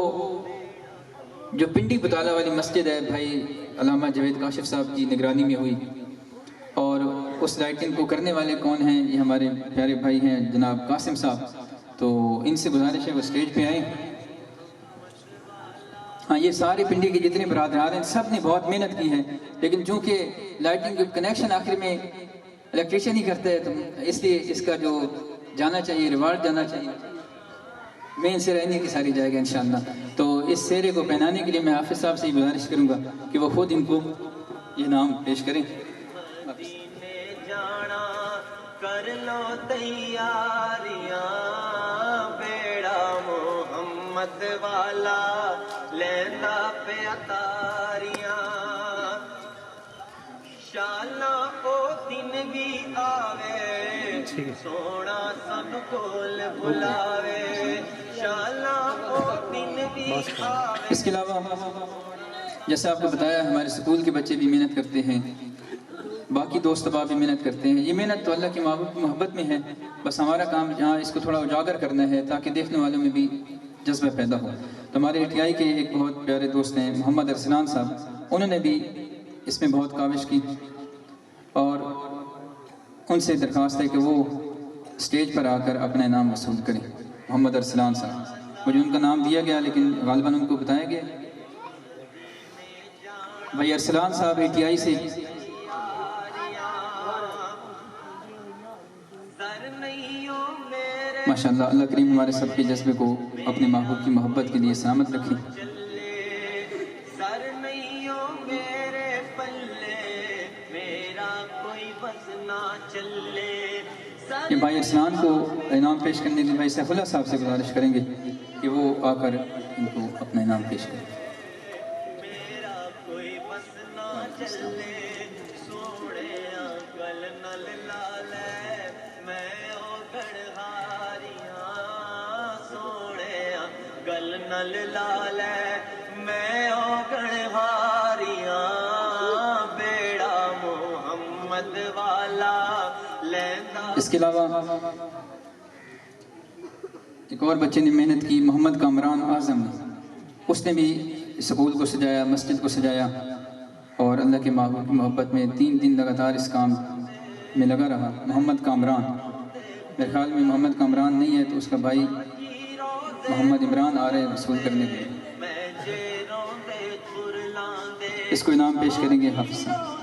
جو پنڈی بطالہ والی مسجد ہے بھائی علامہ جاوید کاشف صاحب کی نگرانی میں ہوئی. اور اس لائٹنگ کو کرنے والے کون ہیں؟ یہ ہمارے پیارے بھائی ہیں جناب قاسم صاحب. تو ان سے گزارش ہے وہ اسٹیج پہ آئیں. ہاں یہ سارے پنڈی کے جتنے برادران ہیں سب نے بہت محنت کی ہے، لیکن چونکہ لائٹنگ کنیکشن آخر میں الیکٹریشین ہی کرتا ہے تو اس لیے اس کا جو جانا چاہیے ریوارڈ جانا چاہیے مین سے رہنے کی ساری جائے گا انشاءاللہ. تو اس سہرے کو پہنانے کے لیے میں حافظ صاحب سے ہی گزارش کروں گا کہ وہ خود ان کو یہ نام پیش کریں. جانا کر لو تیاریاں، بیڑا محمد والا لیندا پہ اتاریاں، شالا او دن بھی آوے سونا سن کول بلاوے، شالا او دن بھی آوے. اس کے علاوہ جیسے آپ کو بتایا ہمارے سکول کے بچے بھی محنت کرتے ہیں، باقی دوست احباب بھی محنت کرتے ہیں. یہ محنت تو اللہ کی محبت میں ہے، بس ہمارا کام یہاں اس کو تھوڑا اجاگر کرنا ہے تاکہ دیکھنے والوں میں بھی جذبہ پیدا ہو. تو ہمارے اٹیائی کے ایک بہت پیارے دوست ہیں محمد ارسلان صاحب، انہوں نے بھی اس میں بہت کاوش کی اور ان سے درخواست ہے کہ وہ اسٹیج پر آ کر اپنا انعام وصول کریں. محمد ارسلان صاحب، مجھے ان کا نام دیا گیا لیکن غالباً ان کو بتایا گیا. بھائی ارسلان صاحب اٹیائی سے ماشاءاللہ. اللہ کریم ہمارے سب کے جذبے کو اپنے محبوب کی محبت کے لیے سلامت رکھیں. یہ بھائی ارسلان کو انعام پیش کرنے کے لیے بھائی سیف اللہ صاحب سے گزارش کریں گے کہ وہ آ کر ان کو اپنا انعام پیش کریں۔ میرا کوئی بس نہ چلے سونے گل نل لالے میں او گڑھاریاں سونے گل نل لالے میں او گڑھاریاں بیڑا محمد والا لیندا۔ اس کے علاوہ ایک اور بچے نے محنت کی، محمد کامران اعظم، اس نے بھی سکول کو سجایا، مسجد کو سجایا، اور اللہ کے محبوب کی محبت میں 3 دن لگاتار اس کام میں لگا رہا۔ محمد کامران، میرے خیال میں محمد کامران نہیں ہے تو اس کا بھائی محمد عمران آ رہے ہیں وصول کرنے کے لیے، اس کو انعام پیش کریں گے حافظ صاحب۔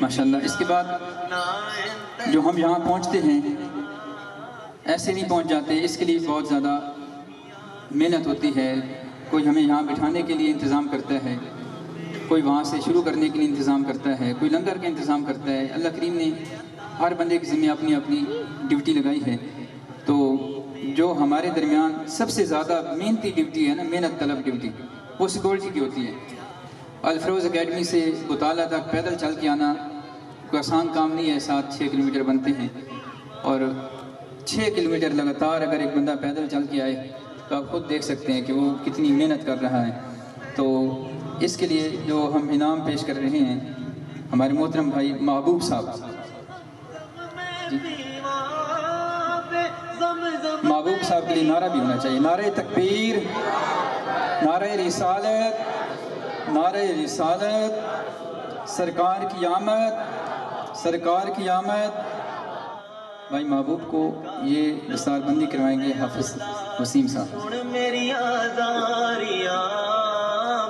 ماشاءاللہ۔ اس کے بعد جو ہم یہاں پہنچتے ہیں ایسے نہیں پہنچ جاتے، اس کے لیے بہت زیادہ محنت ہوتی ہے۔ کوئی ہمیں یہاں بٹھانے کے لیے انتظام کرتا ہے، کوئی وہاں سے شروع کرنے کے لیے انتظام کرتا ہے، کوئی لنگر کا انتظام کرتا ہے۔ اللہ کریم نے ہر بندے کے ذمہ اپنی اپنی ڈیوٹی لگائی ہے، تو جو ہمارے درمیان سب سے زیادہ محنتی ڈیوٹی ہے نا، محنت طلب ڈیوٹی، وہ سیکورٹی کی ہوتی ہے۔ الفروز اکیڈمی سے بطالہ تک پیدل چل کے آنا کوئی آسان کام نہیں ہے، 7-6 کلومیٹر بنتے ہیں، اور 6 کلومیٹر لگاتار اگر ایک بندہ پیدل چل کے آئے تو آپ خود دیکھ سکتے ہیں کہ وہ کتنی محنت کر رہا ہے۔ تو اس کے لیے جو ہم انعام پیش کر رہے ہیں ہمارے محترم بھائی محبوب صاحب جی، محبوب صاحب کے لیے نعرہ بھی ہونا چاہیے، نعرہ تکبیر، نعرہ رسالت، نعرہ رسالت، سرکار کی آمد، سرکار کی آمد۔ بھائی محبوب کو یہ دستار بندی کروائیں گے حافظ وسیم صاحب۔ میری آزاریاں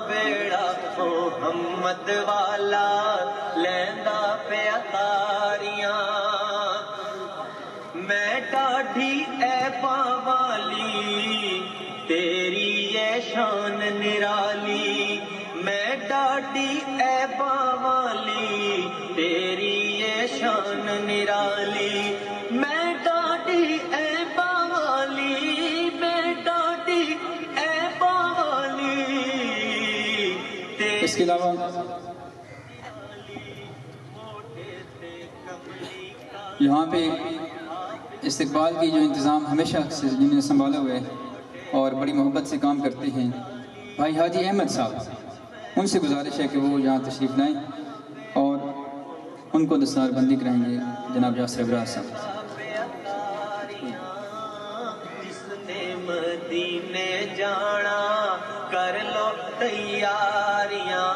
بیڑا محمد والا لیندا پیا تاریاں، میں ڈاڈھی اے باوالی تیری اے شان نرالی، میں ڈاڈھی اے باوالی تیری اے شان نرالی، میں ڈاڈھی اے باوالی، میں ڈاڈھی اے باوالی۔ اس کے علاوہ یہاں پہ استقبال کی جو انتظام ہمیشہ سے جنہوں نے سنبھالا ہوا ہے اور بڑی محبت سے کام کرتے ہیں بھائی حاجی احمد صاحب، ان سے گزارش ہے کہ وہ یہاں تشریف لائیں اور ان کو دستار بندی کرائیں گے جناب یاسر ابراز صاحب۔ جس نے مدینے جانا کر لو تیاریاں،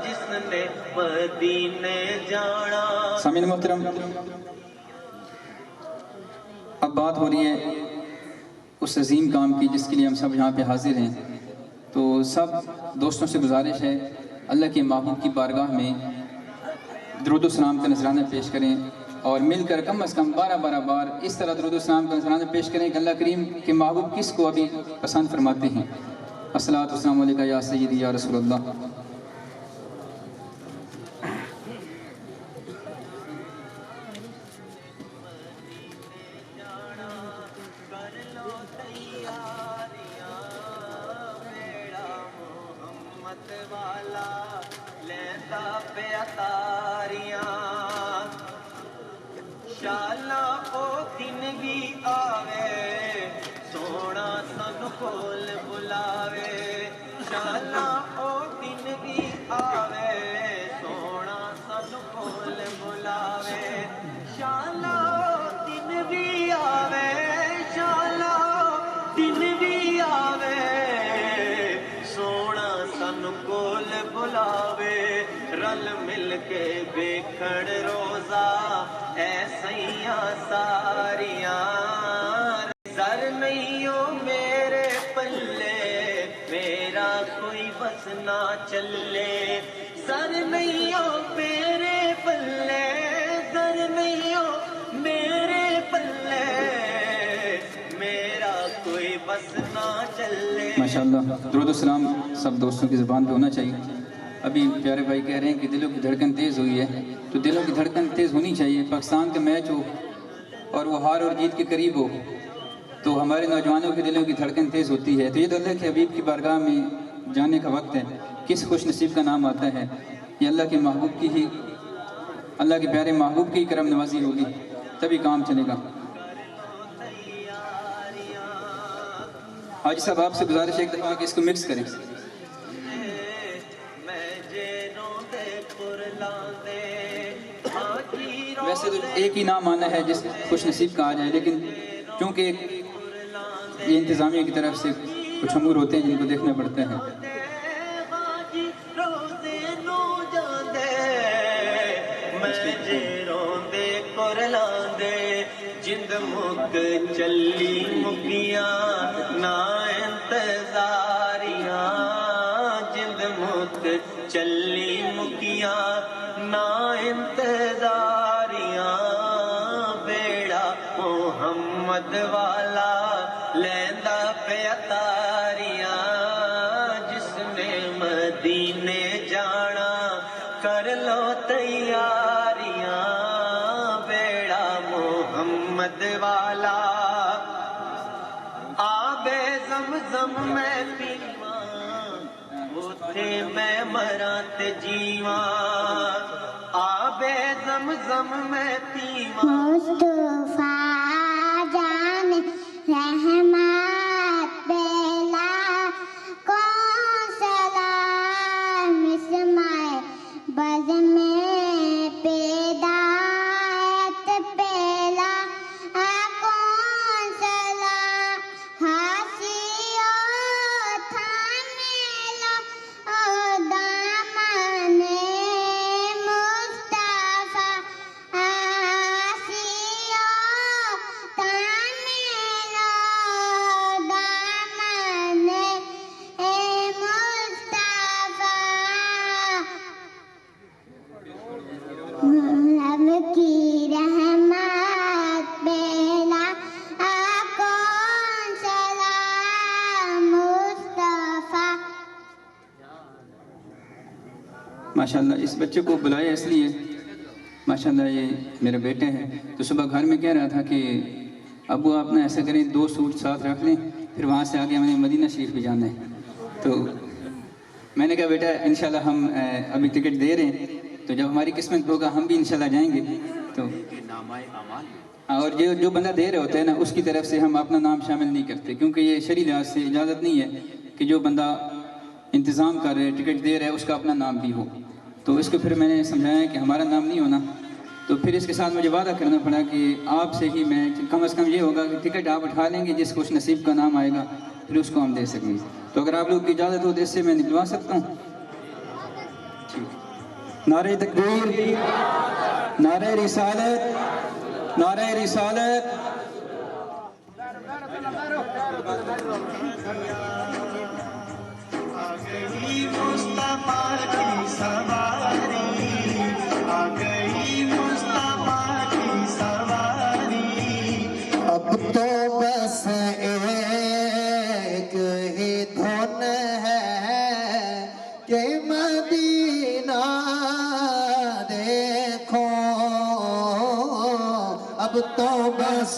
جس نے مدینے جانا۔ سامعین محترم، اب بات ہو رہی ہے اس عظیم کام کی جس کے لیے ہم سب یہاں پہ حاضر ہیں، تو سب دوستوں سے گزارش ہے اللہ کے محبوب کی بارگاہ میں درود و سلام کا نذرانہ پیش کریں، اور مل کر کم از کم 12 بار اس طرح درود و سلام کا نذرانہ پیش کریں کہ اللہ کریم کے محبوب کس کو ابھی پسند فرماتے ہیں۔ الصلاۃ والسلام علیکہ یا سیدی یا رسول اللہ۔ شالا او دن بھی آوے سونا سن کول بلاوے، شالا او دن بھی آوے سونا سن کول بلاوے، شالا او دن بھی آوے، شالا او دن بھی آوے سونا سن کول بلاوے، رل مل کے بیکھڑ روزہ اے سیاں ساریاں، زر نہیں ہو میرے پلے میرا کوئی بس نہ چلے، زر نہیں ہو میرے پلے، زر نہیں ہو میرے پلے میرا کوئی بس نہ چلے۔ ماشاءاللہ، درود و سلام سب دوستوں کی زبان پہ ہونا چاہیے۔ ابھی پیارے بھائی کہہ رہے ہیں کہ دلوں کی دھڑکن تیز ہوئی ہے، تو دلوں کی دھڑکن تیز ہونی چاہیے. پاکستان کا میچ ہو اور وہ ہار اور جیت کے قریب ہو تو ہمارے نوجوانوں کے دلوں کی دھڑکن تیز ہوتی ہے. تو یہ تو اللہ کے حبیب کی بارگاہ میں جانے کا وقت ہے. کس خوش نصیب کا نام آتا ہے؟ یہ اللہ کے محبوب کی ہی، اللہ کے پیارے محبوب کی کرم نوازی ہوگی، تبھی کام چلے گا. حاجی صاحب آپ سے گزارش ہے ایک دفعہ کہ اس کو مکس کریں. ویسے تو ایک ہی نام آنا ہے جس خوش نصیب کا آ جائے، لیکن چونکہ یہ انتظامیہ کی طرف سے کچھ امور ہوتے ہیں جن کو دیکھنا پڑتا ہے. جند مک چلی مکیاں نا انتظاریاں، جند مک چلی مکیاں نا انتظاریاں، بیڑا محمد والا لیندا پہ اتاریاں، جس نے مدینے جانا کر لو تیاریاں، بیڑا محمد والا آبِ زمزم میں پیواں، اوتھے میں مراں تے جیواں، آبِ زمزم میں پیواں. مصطفیٰ جان رحمت بیلا کون سلام اسمائے بز میں پیدا ماشاءاللہ. اس بچے کو بلایا اس لیے ماشاءاللہ یہ میرے بیٹے ہیں، تو صبح گھر میں کہہ رہا تھا کہ ابو آپ نے ایسا کریں 2 سوٹ ساتھ رکھ لیں، پھر وہاں سے آگے ہمیں مدینہ شریف بھی جانا ہے. تو میں نے کہا بیٹا انشاءاللہ ہم ابھی ٹکٹ دے رہے ہیں، تو جب ہماری قسمت ہوگا ہم بھی انشاءاللہ جائیں گے. تو اور جو بندہ دے رہے ہوتے ہیں نا اس کی طرف سے ہم اپنا نام شامل نہیں کرتے، کیونکہ یہ شرعی لحاظ سے اجازت نہیں ہے کہ جو بندہ انتظام کر رہے ٹکٹ دے رہے اس کا اپنا نام بھی ہو. تو اس کو پھر میں نے سمجھایا کہ ہمارا نام نہیں ہونا، تو پھر اس کے ساتھ مجھے وعدہ کرنا پڑا کہ آپ سے ہی میں کم از کم یہ ہوگا کہ ٹکٹ آپ اٹھا لیں گے، جس خوش نصیب کا نام آئے گا پھر اس کو ہم دے سکیں گے. تو اگر آپ لوگ کی اجازت ہو تو اس سے میں نکلوا سکتا ہوں. ٹھیک. نعرہ تکبیر، نعرہ رسالت، نعرہ رسالت. آگئی مصطفیٰ کی سواری، آگئی مصطفیٰ کی سواری، اب تو بس ایک ہی دھن ہے کہ مدینہ دیکھو، اب تو بس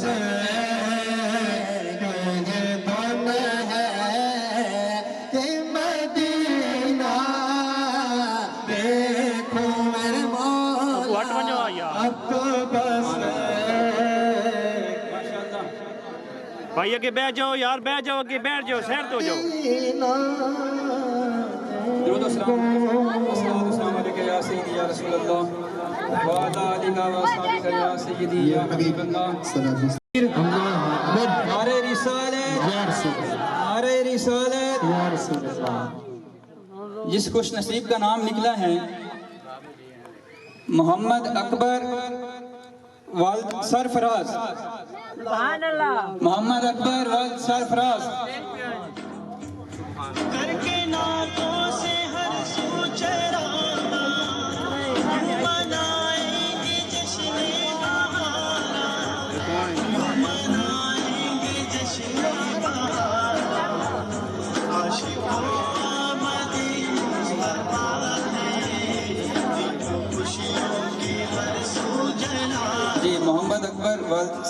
بھائی اگے بیٹھ جاؤ یار، بیٹھ جاؤ، اگے بیٹھ جاؤ، سیر تو جاؤ. درود و سلام، السلام علیکم یا سیدی یا رسول اللہ وعلی آلہ و اصحابہ یا سیدی یا حبیب اللہ. نعرہ رسالت، نعرہ رسالت. جس خوش نصیب کا نام نکلا ہے محمد اکبر والد سرفراز، سبحان اللہ، محمد اکبر والد سرفراز. کر کے نعتوں سے ہر سو چرانا، منائیں گے جشن بہارا، منائیں گے جشن بہارا، عاشقوں کا مدینہ مصطفیٰ ہے.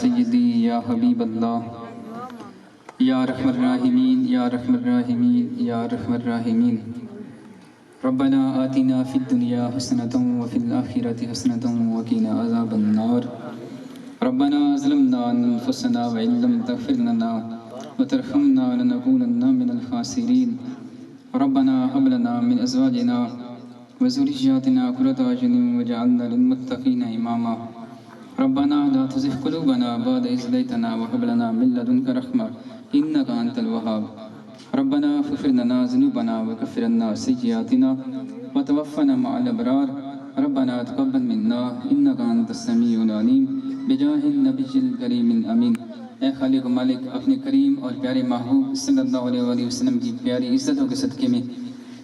سیدی یا حبیب اللہ یا رحم الراحمین یا رحم الراحمین یا رحم الراحمین ربنا آتنا فی الدنیا حسنۃ وفی الآخرۃ حسنۃ وقنا عذاب النار ربنا ظلمنا انفسنا وان لم تغفر لنا وترحمنا لنكونن من الخاسرین ربنا هب لنا من ازواجنا وذرياتنا قرة اعين واجعلنا للمتقين اماما ربنا لا تزغ قلوبنا بعد إذ هديتنا وهب لنا من لدنك رحمة إنك أنت الوهاب ربنا اغفر لنا ذنوبنا وكفر عنا سيئاتنا وتوفنا مع الأبرار ربنا تقبل منا إنك أنت السميع العليم بجاه النبي الكريم الأمين اے خالق و مالک اپنے کریم اور پیارے محبوب صلی اللہ علیہ وآلہ وسلم کی پیاری عزتوں کے صدقے میں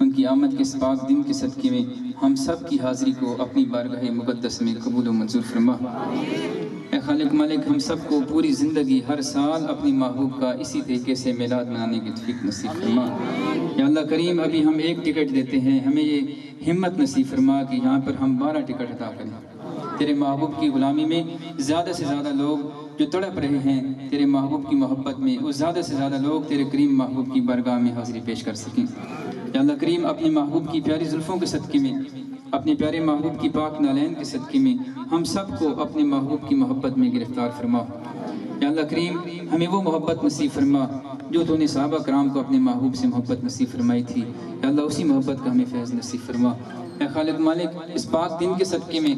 ان کی آمد کے اس پاک دن کے صدقے میں ہم سب کی حاضری کو اپنی بارگاہ مقدس میں قبول و منظور فرما۔ اے خالق مالک ہم سب کو پوری زندگی ہر سال اپنی محبوب کا اسی طریقے سے میلاد منانے کی توفیق نصیب فرما۔ یا اللہ کریم ابھی ہم ایک ٹکٹ دیتے ہیں، ہمیں یہ ہمت نصیب فرما کہ یہاں پر ہم 12 ٹکٹ عطا کریں۔ تیرے محبوب کی غلامی میں زیادہ سے زیادہ لوگ جو تڑپ رہے ہیں تیرے محبوب کی محبت میں، وہ زیادہ سے زیادہ لوگ تیرے کریم محبوب کی بارگاہ میں حاضری پیش کر سکیں۔ یا اللہ کریم اپنے محبوب کی پیاری زلفوں کے صدقے میں، اپنے پیارے محبوب کی پاک نالین کے صدقے میں ہم سب کو اپنے محبوب کی محبت میں گرفتار فرما۔ یا اللہ کریم ہمیں وہ محبت نصیب فرما جو تو نے صحابہ کرام کو اپنے محبوب سے محبت نصیب فرمائی تھی۔ یا اللہ اسی محبت کا ہمیں فیض نصیب فرما۔ اے خالق مالک اس پاک دن کے صدقے میں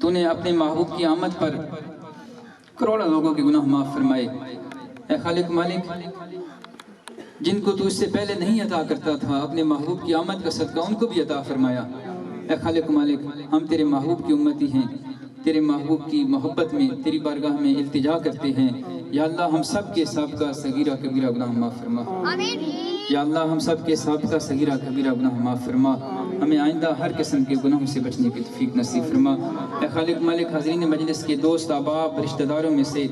تو نے اپنے محبوب کی آمد پر کروڑوں لوگوں کے گناہ معاف فرمائے۔ اے خالق مالک جن کو تو اس سے پہلے نہیں عطا کرتا تھا اپنے محبوب کی آمد کا صدقہ ان کو بھی عطا فرمایا۔ اے خالق مالک ہم تیرے محبوب کی امتی ہیں، تیرے محبوب کی محبت میں تیری بارگاہ میں التجا کرتے ہیں۔ یا اللہ ہم سب کے سابقہ صغیرہ کبیرہ گناہ معاف فرما۔ یا اللہ ہم سب کے سابقہ صغیرہ کبیرہ گناہ معاف فرما، ہمیں آئندہ ہر قسم کے گناہوں سے بچنے کی توفیق نصیب فرما۔ اے خالق مالک حاضرین مجلس کے دوست احباب رشتہ داروں میں سے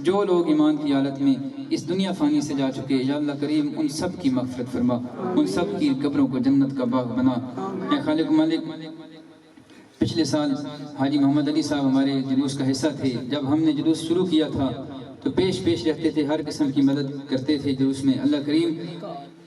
جو لوگ ایمان کی حالت میں اس دنیا فانی سے جا چکے، یا اللہ کریم ان سب کی مغفرت فرما، ان سب کی قبروں کو جنت کا باغ بنا۔ اے خالق مالک پچھلے سال حاجی محمد علی صاحب ہمارے جلوس کا حصہ تھے، جب ہم نے جلوس شروع کیا تھا تو پیش رہتے تھے، ہر قسم کی مدد کرتے تھے جلوس میں۔ اللہ کریم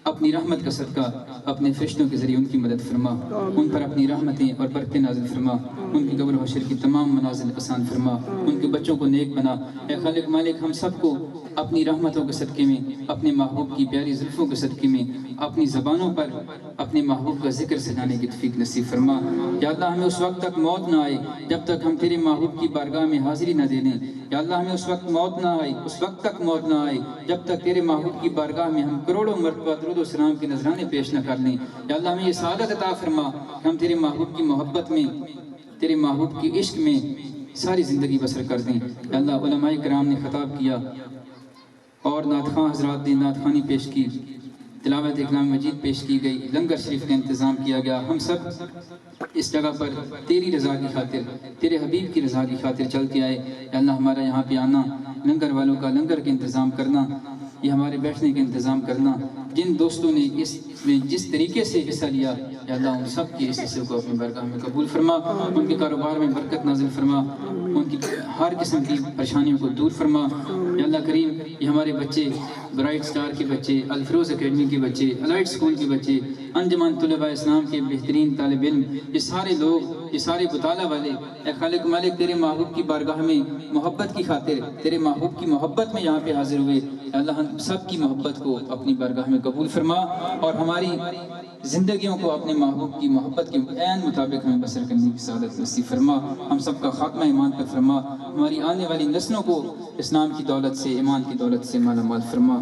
اپنی رحمت کا صدقہ اپنے فرشتوں کے ذریعے ان کی مدد فرما، ان پر اپنی رحمتیں اور برکتیں نازل فرما، ان کی قبر و حشر کی تمام منازل آسان فرما، ان کے بچوں کو نیک بنا۔ اے خالق مالک ہم سب کو اپنی رحمتوں کے صدقے میں، اپنے محبوب کی پیاری زلفوں کے صدقے میں اپنی زبانوں پر اپنے محبوب کا ذکر سجانے کی توفیق نصیب فرما۔ یا اللہ ہمیں اس وقت تک موت نہ آئے جب تک ہم تیرے محبوب کی بارگاہ میں حاضری نہ دے لیں۔ یا اللہ ہمیں اس وقت موت نہ آئے، اس وقت تک موت نہ آئے جب تک تیرے محبوب کی بارگاہ میں ہم کروڑوں مرتبہ درود و سلام کے نذرانے پیش نہ کر لیں۔ یا اللہ ہمیں یہ سعادت عطا فرما کہ ہم تیرے محبوب کی محبت میں، تیرے محبوب کی عشق میں ساری زندگی بسر کر دیں۔ یا اللہ علماء کرام نے خطاب کیا اور نعت خواں حضرات نے نعت خوانی پیش کی، تلاوت کلام مجید پیش کی گئی، لنگر شریف کا انتظام کیا گیا۔ ہم سب اس جگہ پر تیری رضا کی خاطر، تیرے حبیب کی رضا کی خاطر چل کے آئے۔ یا اللہ ہمارا یہاں پہ آنا، لنگر والوں کا لنگر کے انتظام کرنا، یہ ہمارے بیٹھنے کا انتظام کرنا، جن دوستوں نے اس میں جس طریقے سے حصہ لیا، یا اللہ ان سب کے اس حصے کو اپنی بارگاہ میں قبول فرما، ان کے کاروبار میں برکت نازل فرما، ان کی ہر قسم کی پریشانیوں کو دور فرما۔ یا اللہ کریم یہ ہمارے بچے، برائٹ سٹار کے بچے، الفروز اکیڈمی کے بچے، الائٹ اسکول کے بچے، انجمن طلباء اسلام کے بہترین طالب علم، یہ سارے لوگ، یہ سارے مطالعہ والے، اے خالق مالک تیرے محبوب کی بارگاہ میں محبت کی خاطر، تیرے محبوب کی محبت میں یہاں پہ حاضر ہوئے۔ یا اللہ ہم سب کی محبت کو اپنی بارگاہ میں قبول فرما اور ہماری زندگیوں کو اپنے محبوب کی محبت کے عین مطابق ہمیں بسر کرنے کی سعادت نصیب فرما۔ ہم سب کا خاتمہ ایمان پر فرما، ہماری آنے والی نسلوں کو اسلام کی دولت سے، ایمان کی دولت سے مالا مال فرما۔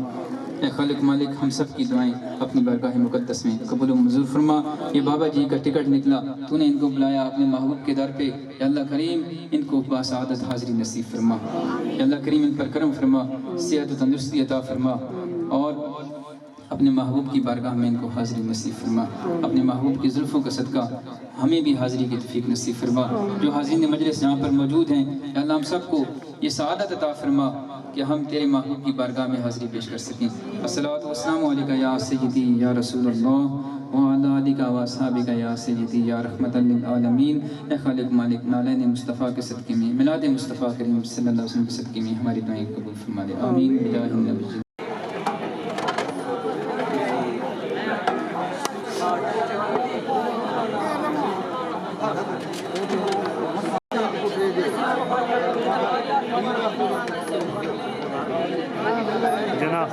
اے خالق مالک ہم سب کی دعائیں اپنی بارگاہ مقدس میں قبول و منظور فرما۔ یہ بابا جی کا ٹکٹ نکلا، تو نے ان کو بلایا اپنے محبوب کے در پہ، یا اللہ کریم ان کو باسعادت حاضری نصیب فرما۔ یا اللہ کریم ان پر کرم فرما، صحت و تندرستی عطا فرما اور اپنے محبوب کی بارگاہ میں ان کو حاضری نصیب فرما۔ اپنے محبوب کی زلفوں کا صدقہ ہمیں بھی حاضری کی توفیق نصیب فرما۔ جو حاضرین مجلس یہاں پر موجود ہیں، یا اللہ ہم سب کو یہ سعادت عطا فرما کہ ہم تیرے محبوب کی بارگاہ میں حاضری پیش کر سکیں۔ الصلاۃ والسلام علیکہ یا سیدی یا رسول اللہ وعلی آلک و اصحابک یا سیدی یا رحمت للعالمین. اے خالق مالک نالین مصطفیٰ کے صدقے میں، میلاد مصطفیٰ کریم صلی اللہ علیہ وسلم کے صدقے میں ہماری دعائیں قبول فرما دے. آمین بجاہ النبی. جناب